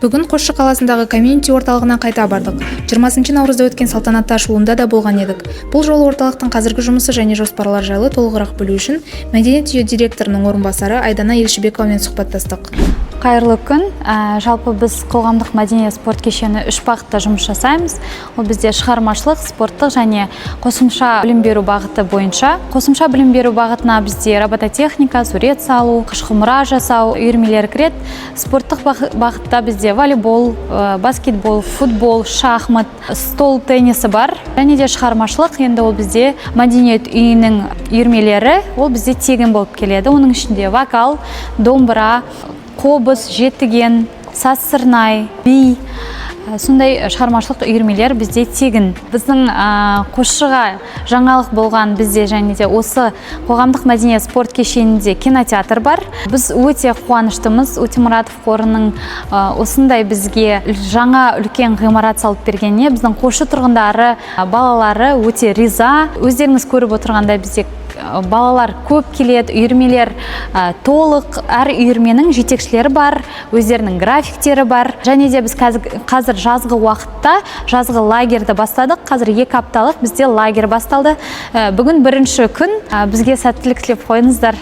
Бүгін Қосшы қаласындағы комьюнити орталығына қайта бардық. 20 наурызда өткен салтанатты ашылуында да болған едік. Бұл жолы орталықтың қазіргі жұмысы және жоспарлар жайлы толығырақ білу үшін мәдениет үйі директорының орынбасары Айдана Елшібековамен сұхбаттастық. Қайырлы күн. Жалпы біз қоғамдық мәдениет спорт кешені 3 бағытта жұмыс жасаймыз. Ол бізде шығармашылық, спорттық және қосымша білім беру бағыты бойынша. Қосымша білім беру бағытына бізде робототехника, сурет салу, қышқымыра жасау үйірмелері кіреді. Спорттық бағытта бізде волейбол, баскетбол, футбол, шахмат, стол теннисі бар. Және де шығармашылық, енді ол бізде мәдениет үйінің үйірмелері, ол бізде тегін болып келеді. Оның ішінде вокал, домбыра, қобыз, жетіген, сазсырнай, би, сондай шығармашылық үйірмелер бізде тегін. Біздің Қосшыға жаңалық болған бізде және де осы қоғамдық мәдениет спорт кешенінде кинотеатр бар. Біз өте қуаныштымыз. Өтемұратов қорының осындай бізге жаңа үлкен ғимарат салып бергеніне біздің Қосшы тұрғындары, балалары өте риза. Өздеріңіз көріп отырғандай бізде балалар көп келеді, үйірмелер толық, әр үйірменің жетекшілері бар, өздерінің графиктері бар. Және де біз қазір жазғы уақытта жазғы лагерді бастадық. Қазір 2 апталық бізде лагер басталды. Бүгін бірінші күн. Бізге сәттілік тілеп қойыңыздар.